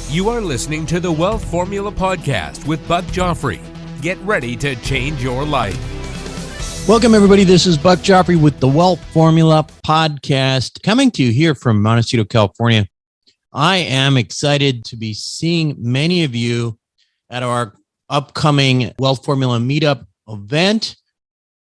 You are listening to the Wealth Formula Podcast with Buck Joffrey. Get ready to change your life. Welcome, everybody. This is Buck Joffrey with the Wealth Formula Podcast, coming to you here from Montecito, California. I am excited to be seeing many of you at our upcoming Wealth Formula Meetup event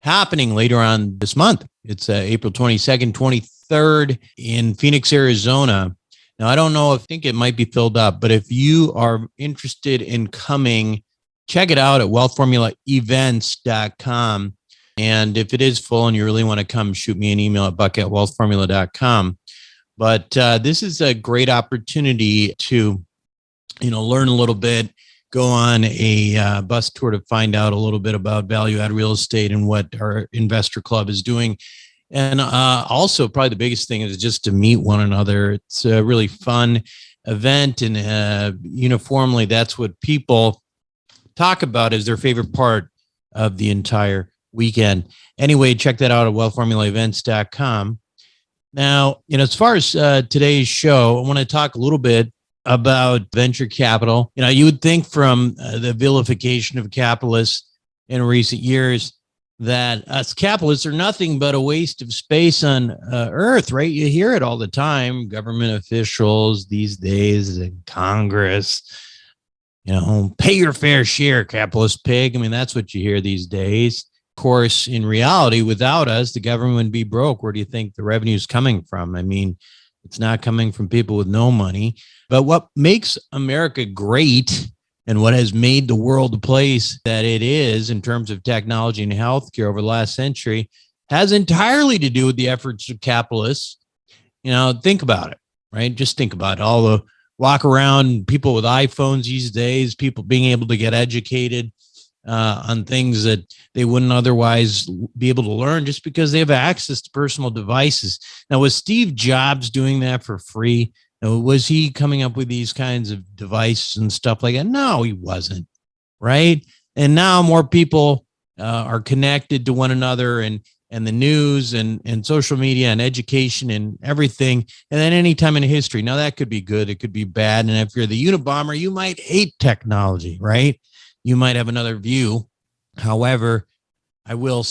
happening later on this month. It's April 22nd, 23rd in Phoenix, Arizona. Now, I don't know, I think it might be filled up, but if you are interested in coming, check it out at wealthformulaevents.com. And if it is full and you really want to come, shoot me an email at buck@wealthformula.com. But this is a great opportunity to, learn a little bit, go on a bus tour to find out a little bit about value-add real estate and what our investor club is doing. And also, probably the biggest thing is just to meet one another. It's a really fun event, and uniformly, that's what people talk about as their favorite part of the entire weekend. Anyway, check that out at wealthformulaevents.com. Now, as far as today's show, I want to talk a little bit about venture capital. You would think from the vilification of capitalists in recent years that us capitalists are nothing but a waste of space on Earth, right? You hear it all the time. Government officials these days in Congress, pay your fair share, capitalist pig. I mean, that's what you hear these days. Of course, in reality, without us, the government would be broke. Where do you think the revenue is coming from? I mean, it's not coming from people with no money. But what makes America great and what has made the world the place that it is in terms of technology and healthcare over the last century has entirely to do with the efforts of capitalists. Think about it, right? Just think about it. All the walk around people with iPhones these days, people being able to get educated on things that they wouldn't otherwise be able to learn just because they have access to personal devices. Now, was Steve Jobs doing that for free? Was he coming up with these kinds of devices and stuff like that? No, he wasn't, right? And now more people are connected to one another and the news and social media and education and everything. And then any time in history. Now, that could be good. It could be bad. And if you're the Unabomber, you might hate technology, right? You might have another view. However, I will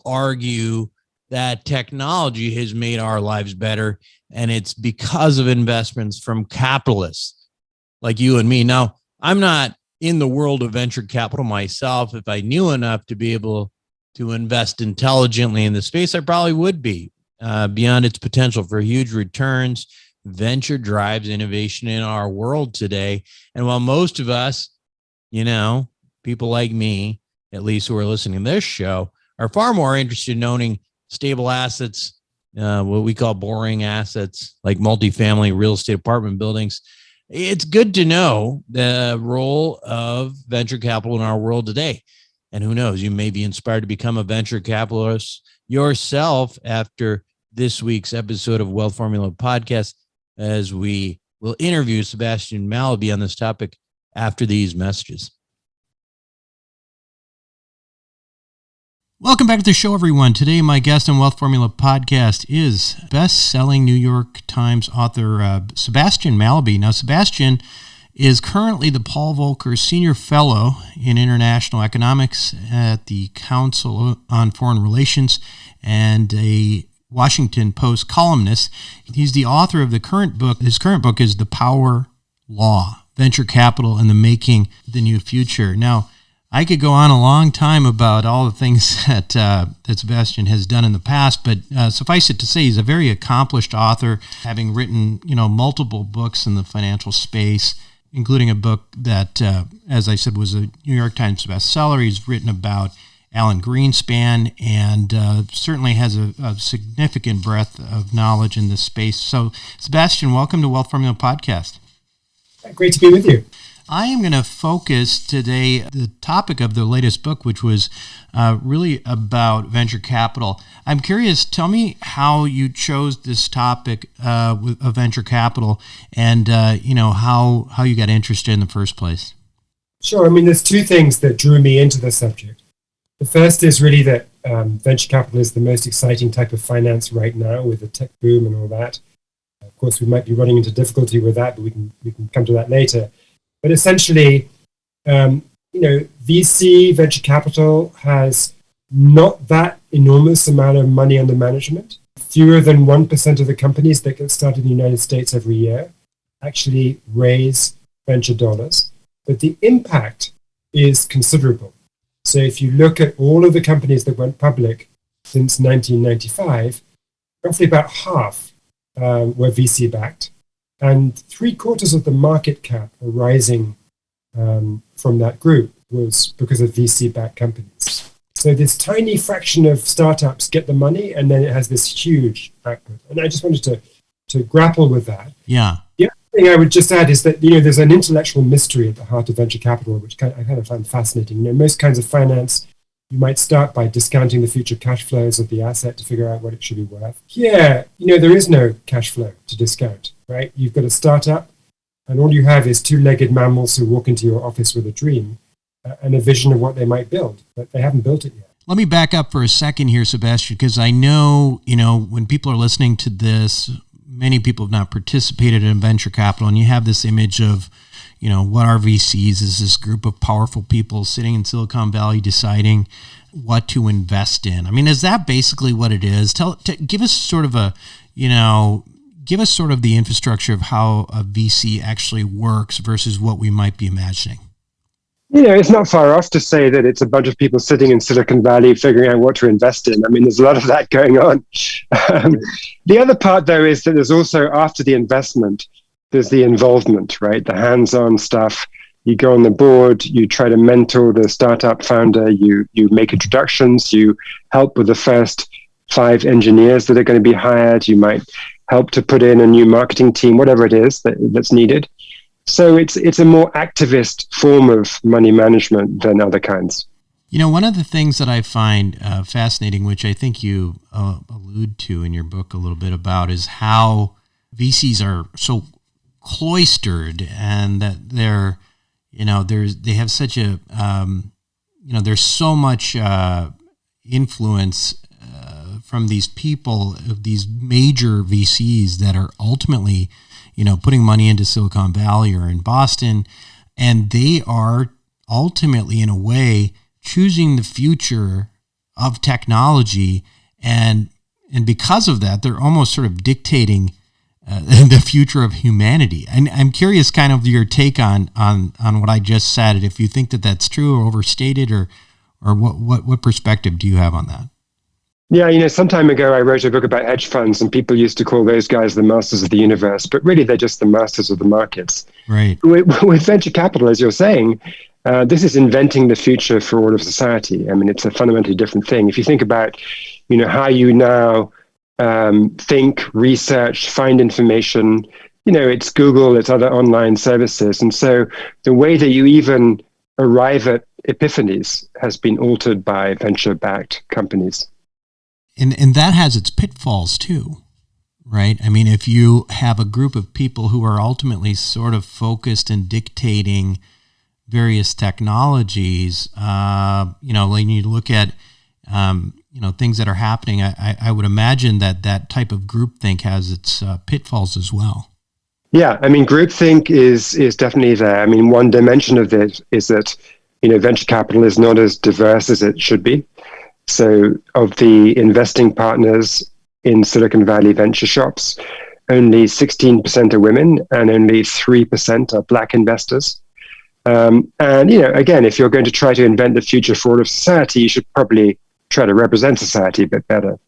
argue that technology has made our lives better, and it's because of investments from capitalists like you and me. Now, I'm not in the world of venture capital myself. If I knew enough to be able to invest intelligently in the space, I probably would be. Beyond its potential for huge returns, venture drives innovation in our world today. And while most of us, people like me, at least who are listening to this show, are far more interested in owning stable assets, what we call boring assets, like multifamily real estate apartment buildings. It's good to know the role of venture capital in our world today. And who knows, you may be inspired to become a venture capitalist yourself after this week's episode of Wealth Formula Podcast, as we will interview Sebastian Malaby on this topic after these messages. Welcome back to the show, everyone. Today, my guest on Wealth Formula Podcast is best-selling New York Times author Sebastian Malaby. Now, Sebastian is currently the Paul Volcker Senior Fellow in International Economics at the Council on Foreign Relations and a Washington Post columnist. He's the author of the current book. His current book is The Power Law: Venture Capital and the Making the New Future. Now, I could go on a long time about all the things that Sebastian has done in the past, but suffice it to say, he's a very accomplished author, having written multiple books in the financial space, including a book that, as I said, was a New York Times bestseller. He's written about Alan Greenspan and certainly has a significant breadth of knowledge in this space. So, Sebastian, welcome to Wealth Formula Podcast. Great to be with you. I am going to focus today the topic of the latest book, which was really about venture capital. I'm curious, tell me how you chose this topic of venture capital and, how you got interested in the first place. Sure. I mean, there's two things that drew me into the subject. The first is really that venture capital is the most exciting type of finance right now with the tech boom and all that. Of course, we might be running into difficulty with that, but we can come to that later. But essentially, VC venture capital has not that enormous amount of money under management. Fewer than 1% of the companies that get started in the United States every year actually raise venture dollars, but the impact is considerable. So if you look at all of the companies that went public since 1995, roughly about half were VC backed, and 3/4 of the market cap arising from that group was because of VC backed companies. So this tiny fraction of startups get the money, and then it has this huge output. And I just wanted to grapple with that. Yeah. The other thing I would just add is that there's an intellectual mystery at the heart of venture capital, which I kind of find fascinating. Most kinds of finance, you might start by discounting the future cash flows of the asset to figure out what it should be worth. Here, there is no cash flow to discount, right? You've got a startup, and all you have is two-legged mammals who walk into your office with a dream and a vision of what they might build, but they haven't built it yet. Let me back up for a second here, Sebastian, because I know, when people are listening to this, many people have not participated in venture capital, and you have this image of, what are VCs is this group of powerful people sitting in Silicon Valley deciding what to invest in. I mean, is that basically what it is? Give us sort of the infrastructure of how a VC actually works versus what we might be imagining. It's not far off to say that it's a bunch of people sitting in Silicon Valley figuring out what to invest in. I mean, there's a lot of that going on. The other part, though, is that there's also, after the investment, there's the involvement, right? The hands-on stuff. You go on the board, you try to mentor the startup founder, you make introductions, you help with the first 5 engineers that are going to be hired, you might help to put in a new marketing team, whatever it is that's needed. So it's a more activist form of money management than other kinds. One of the things that I find fascinating, which I think you allude to in your book a little bit about, is how VCs are so cloistered, and that they're, they have such a, there's so much influence from these people, of these major VCs that are ultimately, putting money into Silicon Valley or in Boston, and they are ultimately, in a way, choosing the future of technology, and because of that, they're almost sort of dictating the future of humanity. And I'm curious, kind of your take on what I just said, if you think that that's true or overstated, or what perspective do you have on that? Yeah, some time ago, I wrote a book about hedge funds, and people used to call those guys the masters of the universe, but really they're just the masters of the markets. Right. With venture capital, as you're saying, this is inventing the future for all of society. I mean, it's a fundamentally different thing. If you think about, how you now think, research, find information, it's Google, it's other online services. And so the way that you even arrive at epiphanies has been altered by venture-backed companies. And that has its pitfalls too, right? I mean, if you have a group of people who are ultimately sort of focused and dictating various technologies, when you look at, things that are happening, I would imagine that type of groupthink has its pitfalls as well. Yeah, I mean, groupthink is definitely there. I mean, one dimension of this is that, venture capital is not as diverse as it should be. So of the investing partners in Silicon Valley venture shops, only 16% are women and only 3% are Black investors. And, again, if you're going to try to invent the future for all of society, you should probably try to represent society a bit better.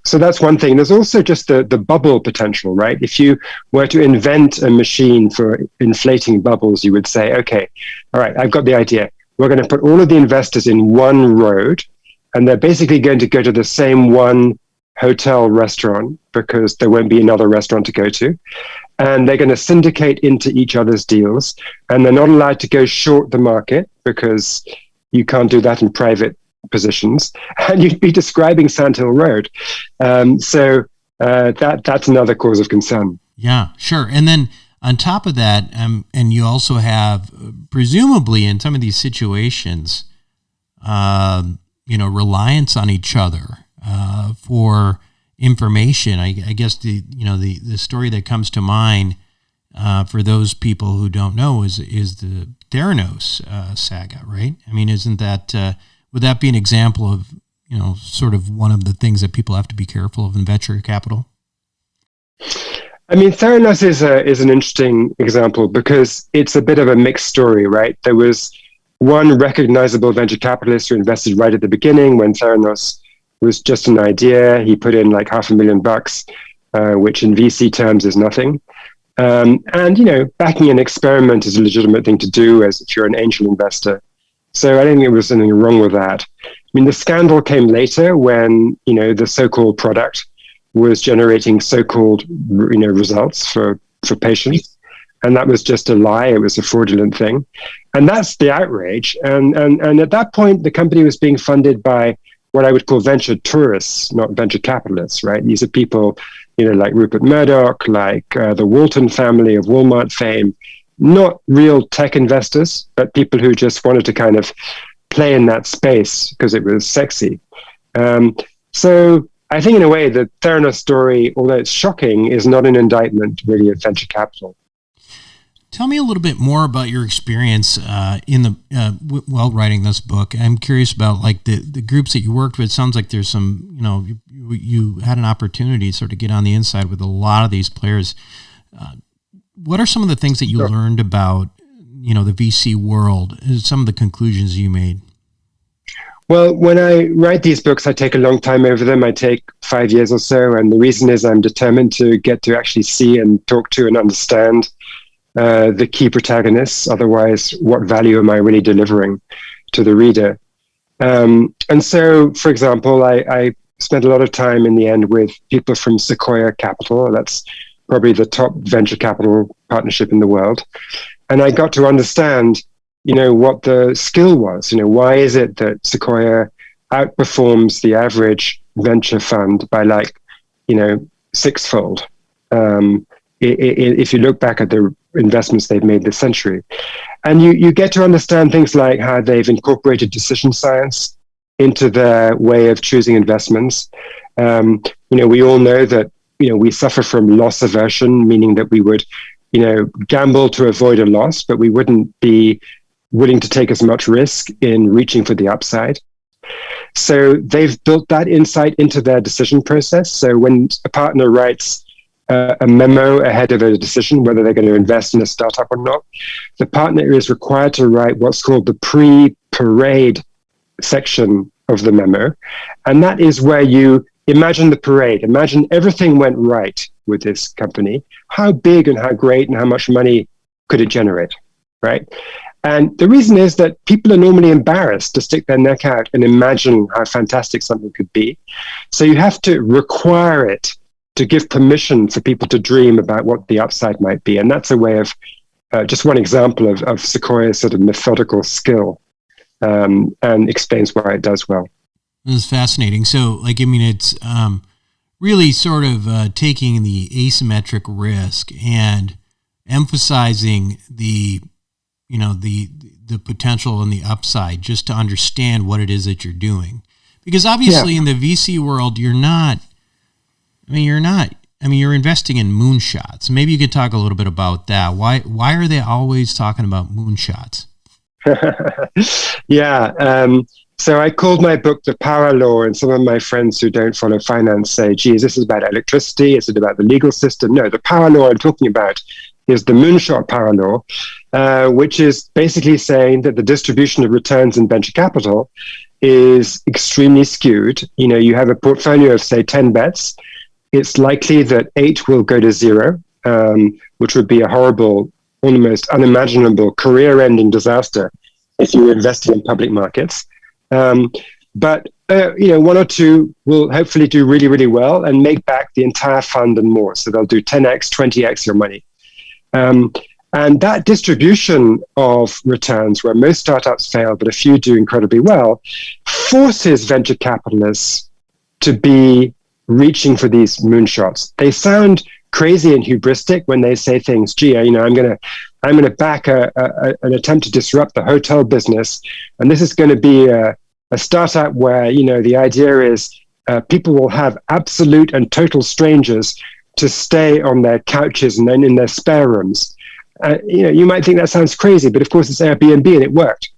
So that's one thing. There's also just the bubble potential, right? If you were to invent a machine for inflating bubbles, you would say, okay, all right, I've got the idea. We're going to put all of the investors in one road, and they're basically going to go to the same one hotel restaurant because there won't be another restaurant to go to. And they're going to syndicate into each other's deals, and they're not allowed to go short the market because you can't do that in private positions. And you'd be describing Sand Hill Road. So that's another cause of concern. Yeah, sure. And then on top of that, and you also have, presumably in some of these situations, reliance on each other for information. I guess the story that comes to mind for those people who don't know is the Theranos saga, right? I mean, isn't that would that be an example of sort of one of the things that people have to be careful of in venture capital? I mean, Theranos is an interesting example because it's a bit of a mixed story, right? There was one recognizable venture capitalist who invested right at the beginning when Theranos was just an idea. He put in like $500,000, which in VC terms is nothing. And backing an experiment is a legitimate thing to do as if you're an angel investor. So I don't think there was anything wrong with that. I mean, the scandal came later when the so-called product was generating so-called results for patients, and that was just a lie. It was a fraudulent thing, and that's the outrage. And at that point, the company was being funded by what I would call venture tourists, not venture capitalists. Right? These are people, like Rupert Murdoch, like the Walton family of Walmart fame, not real tech investors, but people who just wanted to kind of play in that space because it was sexy. So I think in a way the Theranos story, although it's shocking, is not an indictment really of venture capital. Tell me a little bit more about your experience while writing this book. I'm curious about like the groups that you worked with. It sounds like there's some, you had an opportunity to sort of get on the inside with a lot of these players. What are some of the things that you learned about, the VC world? Some of the conclusions you made? Well, when I write these books, I take a long time over them. I take 5 years or so. And the reason is I'm determined to get to actually see and talk to and understand the key protagonists. Otherwise, what value am I really delivering to the reader? And so, for example, I spent a lot of time in the end with people from Sequoia Capital. That's probably the top venture capital partnership in the world. And I got to understand what the skill was. Why is it that Sequoia outperforms the average venture fund by sixfold? If you look back at the investments they've made this century. And you get to understand things like how they've incorporated decision science into their way of choosing investments. We all know that, we suffer from loss aversion, meaning that we would, gamble to avoid a loss, but we wouldn't be willing to take as much risk in reaching for the upside. So they've built that insight into their decision process. So when a partner writes a memo ahead of a decision, whether they're going to invest in a startup or not, the partner is required to write what's called the pre-parade section of the memo. And that is where you imagine the parade. Imagine everything went right with this company. How big and how great and how much money could it generate, right? And the reason is that people are normally embarrassed to stick their neck out and imagine how fantastic something could be. So you have to require it to give permission for people to dream about what the upside might be. And that's a way of, just one example of Sequoia's sort of methodical skill, and explains why it does well. This is fascinating. So, it's really sort of taking the asymmetric risk and emphasizing the potential and the upside just to understand what it is that you're doing. Because obviously in the VC world, you're investing in moonshots. Maybe you could talk a little bit about that. Why are they always talking about moonshots? So I called my book The Power Law, and some of my friends who don't follow finance say, geez, this is about electricity. Is it about the legal system? No, the power law I'm talking about is the Moonshot Parallel, which is basically saying that the distribution of returns in venture capital is extremely skewed. You have a portfolio of, say, 10 bets. It's likely that 8 will go to 0, which would be a horrible, almost unimaginable career-ending disaster if you were investing in public markets. But 1 or 2 will hopefully do really, really well and make back the entire fund and more. So they'll do 10x, 20x your money. And that distribution of returns, where most startups fail, but a few do incredibly well, forces venture capitalists to be reaching for these moonshots. They sound crazy and hubristic when they say things, gee, I'm going to back an attempt to disrupt the hotel business. And this is going to be a startup where, the idea is people will have absolute and total strangers to stay on their couches and then in their spare rooms. You might think that sounds crazy, but of course it's Airbnb and it worked.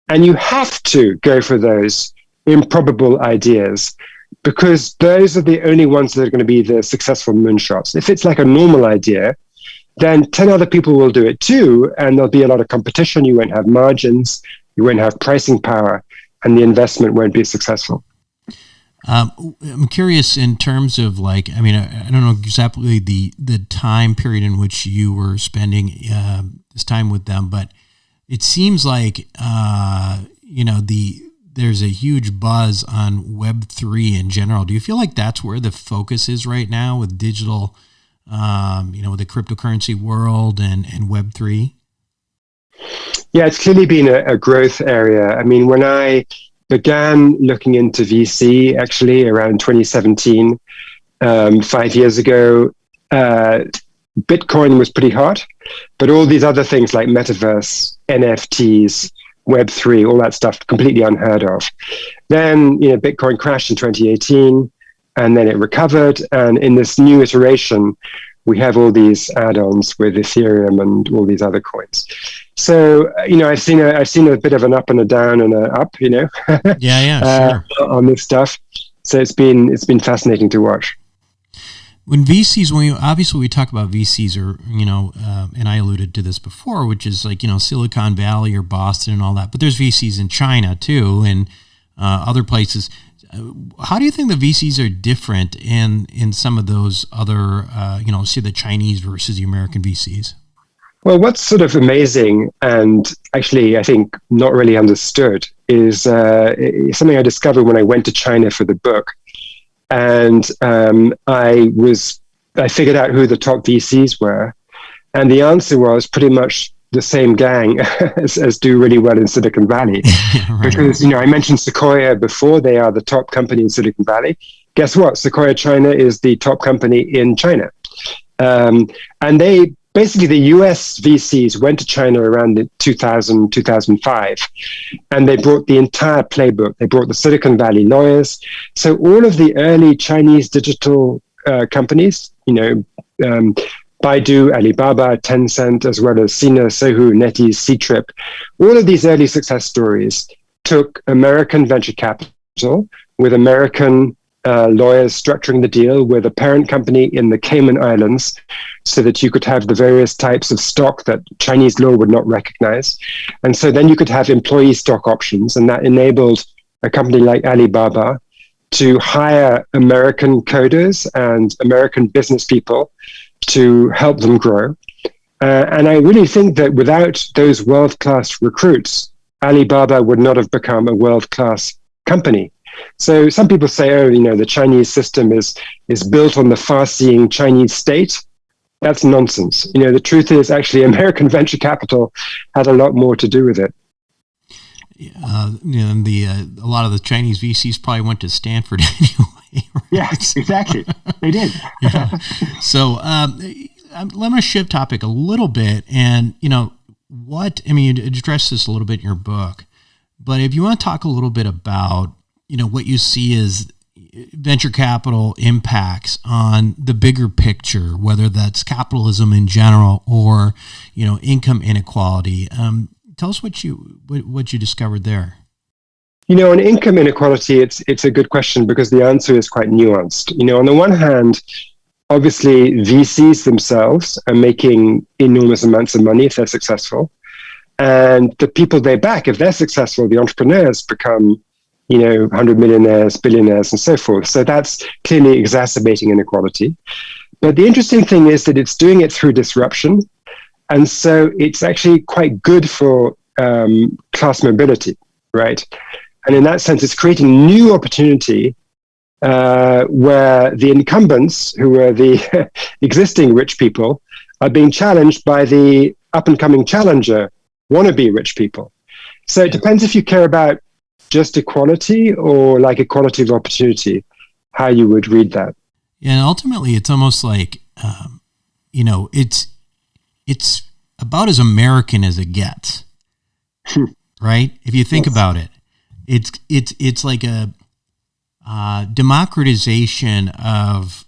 And you have to go for those improbable ideas because those are the only ones that are going to be the successful moonshots. If it's like a normal idea, then 10 other people will do it too, and there'll be a lot of competition. You won't have margins, you won't have pricing power, and the investment won't be successful. I'm curious in terms of I don't know exactly the time period in which you were spending this time with them, but it seems like, there's a huge buzz on Web3 in general. Do you feel like that's where the focus is right now with digital, with the cryptocurrency world and Web3? Yeah, it's clearly been a growth area. I mean, when I began looking into VC actually around 2017, 5 years ago, Bitcoin was pretty hot, but all these other things like metaverse, NFTs, Web3, all that stuff completely unheard of. Then, Bitcoin crashed in 2018 and then it recovered. And in this new iteration, we have all these add-ons with Ethereum and all these other coins. So, I've seen a bit of an up and a down and a up, sure. On this stuff. So it's been fascinating to watch. When VCs, obviously we talk about VCs, and I alluded to this before, which is like Silicon Valley or Boston and all that. But there's VCs in China too, and other places. How do you think the VCs are different in some of those other, say the Chinese versus the American VCs? Well, what's sort of amazing and actually I think not really understood is something I discovered when I went to China for the book. And I figured out who the top VCs were. And the answer was pretty much the same gang as do really well in Silicon Valley. Right. Because, I mentioned Sequoia before. They are the top company in Silicon Valley. Guess what? Sequoia China is the top company in China. And basically, the US VCs went to China around 2000, 2005, and they brought the entire playbook. They brought the Silicon Valley lawyers. So all of the early Chinese digital companies, Baidu, Alibaba, Tencent, as well as Sina, Sohu, NetEase, Ctrip, all of these early success stories took American venture capital with American lawyers structuring the deal with a parent company in the Cayman Islands so that you could have the various types of stock that Chinese law would not recognize. And so then you could have employee stock options, and that enabled a company like Alibaba to hire American coders and American business people to help them grow. And I really think that without those world-class recruits, Alibaba would not have become a world-class company. So some people say, the Chinese system is built on the far-seeing Chinese state. That's nonsense. The truth is actually American venture capital had a lot more to do with it. A lot of the Chinese VCs probably went to Stanford anyway. Right? Yes, exactly. They did. Yeah. So let me shift topic a little bit. And, you address this a little bit in your book. But if you want to talk a little bit about, what you see as venture capital impacts on the bigger picture, whether that's capitalism in general or, income inequality. Tell us what you discovered there. On income inequality, it's a good question because the answer is quite nuanced. On the one hand, obviously VCs themselves are making enormous amounts of money if they're successful. And the people they back, if they're successful, the entrepreneurs become 100 millionaires, billionaires, and so forth. So that's clearly exacerbating inequality. But the interesting thing is that it's doing it through disruption. And so it's actually quite good for class mobility, right? And in that sense, it's creating new opportunity where the incumbents, who are the existing rich people, are being challenged by the up-and-coming challenger, wannabe rich people. So it depends if you care about just equality or like equality of opportunity, how you would read that. Yeah, and ultimately, it's almost like, it's about as American as it gets, right? If you think about it, it's like democratization of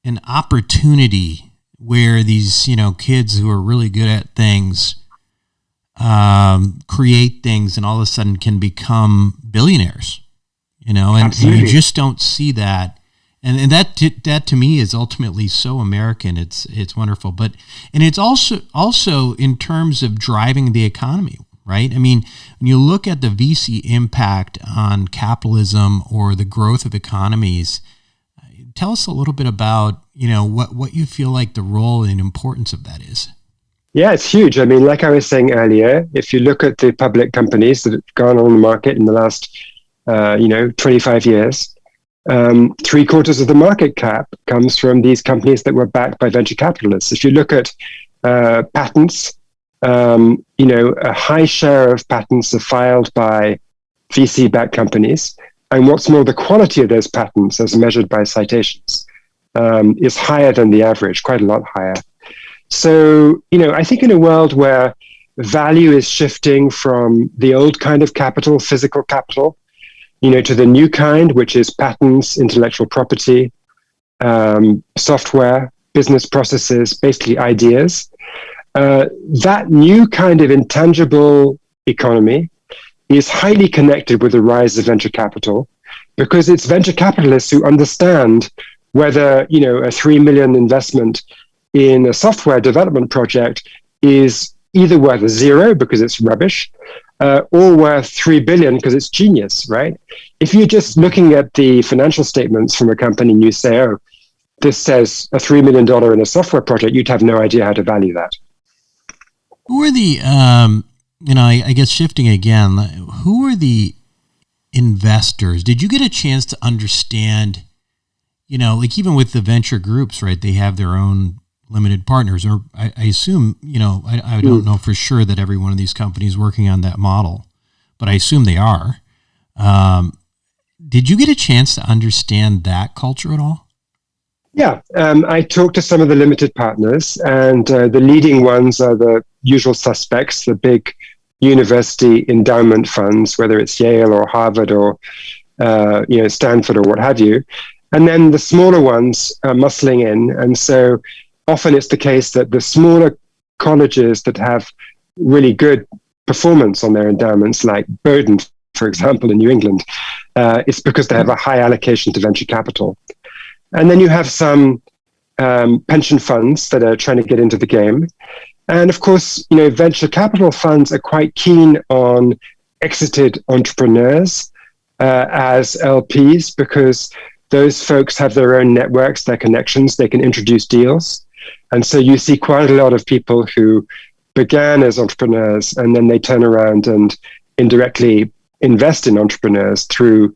an opportunity where these, kids who are really good at things create things and all of a sudden can become billionaires, and you just don't see that. And that to me is ultimately so American. It's wonderful, and it's also in terms of driving the economy, right? I mean, when you look at the VC impact on capitalism or the growth of economies, tell us a little bit about what you feel like the role and importance of that is. Yeah, it's huge. I mean, like I was saying earlier, if you look at the public companies that have gone on the market in the last 25 years. 3/4 of the market cap comes from these companies that were backed by venture capitalists. If you look at patents, a high share of patents are filed by VC-backed companies. And what's more, the quality of those patents, as measured by citations, is higher than the average, quite a lot higher. So, I think in a world where value is shifting from the old kind of capital, physical capital, to the new kind, which is patents, intellectual property, software, business processes, basically ideas. That new kind of intangible economy is highly connected with the rise of venture capital, because it's venture capitalists who understand whether, a $3 million investment in a software development project is either worth zero because it's rubbish, or worth $3 billion because it's genius, right? If you're just looking at the financial statements from a company and you say, oh, this says a $3 million in a software project, you'd have no idea how to value that. Who are the, I guess shifting again, who are the investors? Did you get a chance to understand, like even with the venture groups, right? They have their own limited partners, or I assume, I don't know for sure that every one of these companies working on that model, but I assume they are. Did you get a chance to understand that culture at all? Yeah, I talked to some of the limited partners, and the leading ones are the usual suspects, the big university endowment funds, whether it's Yale or Harvard or Stanford or what have you. And then the smaller ones are muscling in, and so often it's the case that the smaller colleges that have really good performance on their endowments, like Bowdoin, for example, in New England, it's because they have a high allocation to venture capital. And then you have some pension funds that are trying to get into the game. And of course, venture capital funds are quite keen on exited entrepreneurs as LPs, because those folks have their own networks, their connections, they can introduce deals. And so you see quite a lot of people who began as entrepreneurs and then they turn around and indirectly invest in entrepreneurs through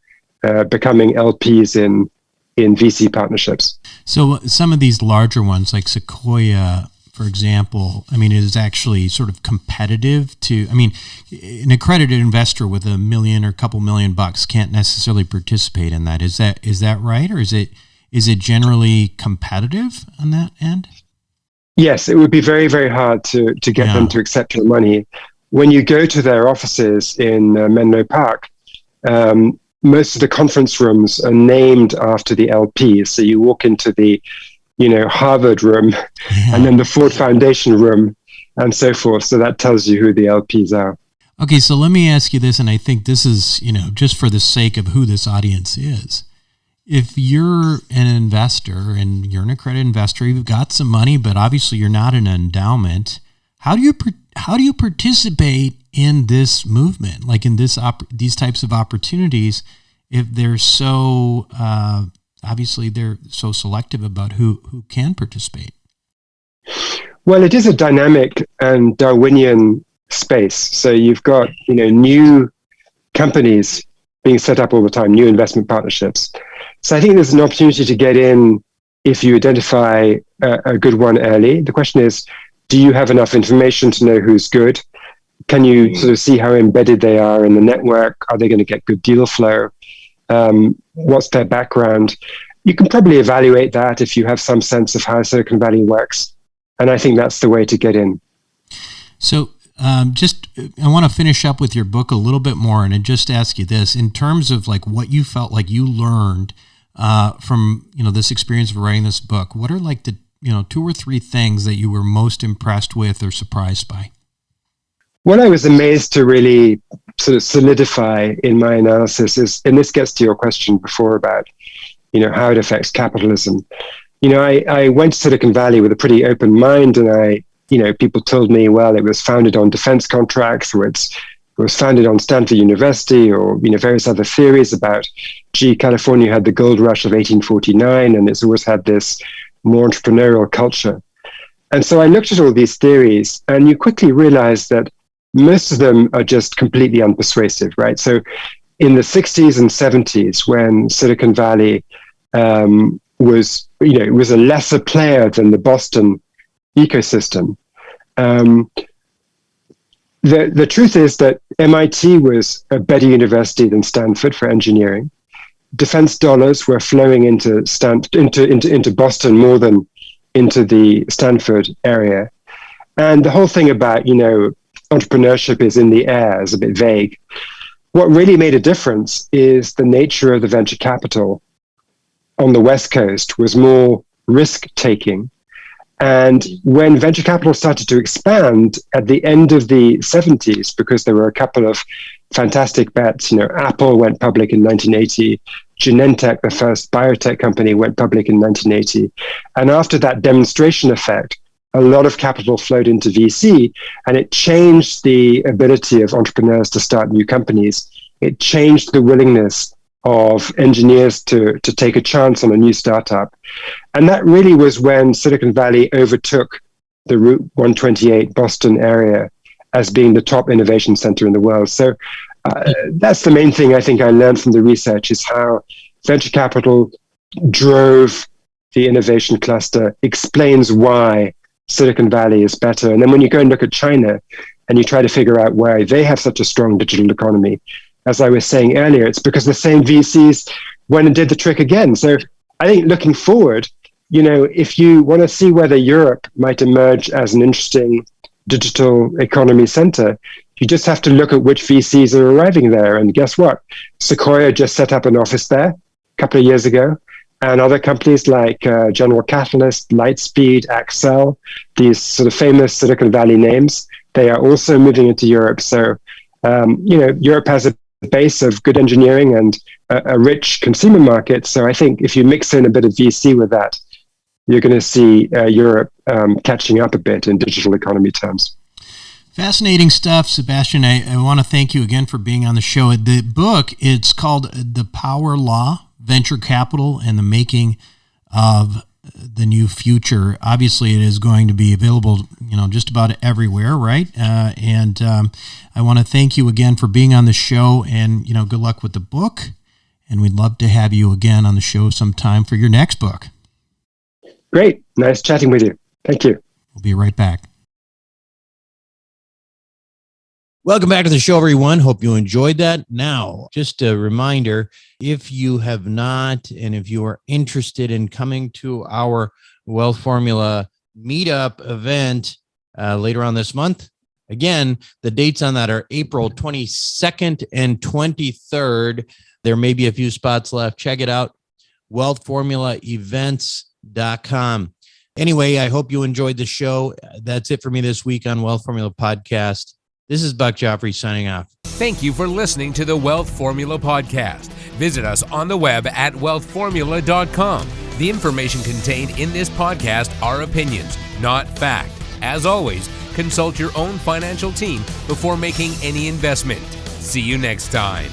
becoming LPs in VC partnerships. So some of these larger ones like Sequoia, for example, is actually sort of competitive to, an accredited investor with $1 million or a couple $1 million can't necessarily participate in that. Is that right? Or is it generally competitive on that end? Yes, it would be very, very hard to get them to accept your money. When you go to their offices in Menlo Park, most of the conference rooms are named after the LPs. So you walk into the, Harvard room and then the Ford Foundation room and so forth. So that tells you who the LPs are. Okay, so let me ask you this, and I think this is, just for the sake of who this audience is. If you're an investor and you're an accredited investor, you've got some money, but obviously you're not an endowment. How do you participate in this movement, like in these types of opportunities, if they're so obviously they're so selective about who can participate? Well, it is a dynamic and Darwinian space. So you've got new companies being set up all the time, new investment partnerships. So I think there's an opportunity to get in if you identify a good one early. The question is, do you have enough information to know who's good? Can you sort of see how embedded they are in the network? Are they going to get good deal flow? What's their background? You can probably evaluate that if you have some sense of how Silicon Valley works. And I think that's the way to get in. So I want to finish up with your book a little bit more, and just ask you this in terms of like what you felt like you learned from this experience of writing this book. What are like the 2 or 3 things that you were most impressed with or surprised by? What I was amazed to really sort of solidify in my analysis is, and this gets to your question before about, how it affects capitalism. I went to Silicon Valley with a pretty open mind, and people told me, well, it was founded on defense contracts, or it was founded on Stanford University, or various other theories about, California had the gold rush of 1849, and it's always had this more entrepreneurial culture. And so I looked at all these theories, and you quickly realize that most of them are just completely unpersuasive, right? So in the 60s and 70s, when Silicon Valley was a lesser player than the Boston ecosystem, the truth is that MIT was a better university than Stanford for engineering. Defense dollars were flowing into Boston more than into the Stanford area. And the whole thing about, entrepreneurship is in the air, is a bit vague. What really made a difference is the nature of the venture capital on the West Coast was more risk-taking. And when venture capital started to expand at the end of the 70s, because there were a couple of fantastic bets, Apple went public in 1980, Genentech, the first biotech company, went public in 1980. And after that demonstration effect, a lot of capital flowed into VC, and it changed the ability of entrepreneurs to start new companies. It changed the willingness of engineers to take a chance on a new startup. And that really was when Silicon Valley overtook the Route 128 Boston area as being the top innovation center in the world. So that's the main thing I think I learned from the research, is how venture capital drove the innovation cluster, explains why Silicon Valley is better. And then when you go and look at China and you try to figure out why they have such a strong digital economy, as I was saying earlier, it's because the same VCs went and did the trick again. So I think looking forward, if you want to see whether Europe might emerge as an interesting digital economy center, you just have to look at which VCs are arriving there. And guess what? Sequoia just set up an office there a couple of years ago. And other companies like General Catalyst, Lightspeed, Accel, these sort of famous Silicon Valley names, they are also moving into Europe. So, Europe has a base of good engineering and a rich consumer market. So I think if you mix in a bit of VC with that, you're going to see Europe catching up a bit in digital economy terms. Fascinating stuff, Sebastian. I want to thank you again for being on the show. The book, it's called The Power Law, Venture Capital and the Making of the New Future. Obviously, it is going to be available, just about everywhere, right? And I want to thank you again for being on the show, and, good luck with the book. And we'd love to have you again on the show sometime for your next book. Great. Nice chatting with you. Thank you. We'll be right back. Welcome back to the show, everyone. Hope you enjoyed that. Now, just a reminder, if you have not, and if you are interested in coming to our Wealth Formula meetup event later on this month, again, the dates on that are April 22nd and 23rd. There may be a few spots left. Check it out, wealthformulaevents.com. Anyway, I hope you enjoyed the show. That's it for me this week on Wealth Formula Podcast. This is Buck Joffrey signing off. Thank you for listening to the Wealth Formula Podcast. Visit us on the web at wealthformula.com. The information contained in this podcast are opinions, not fact. As always, consult your own financial team before making any investment. See you next time.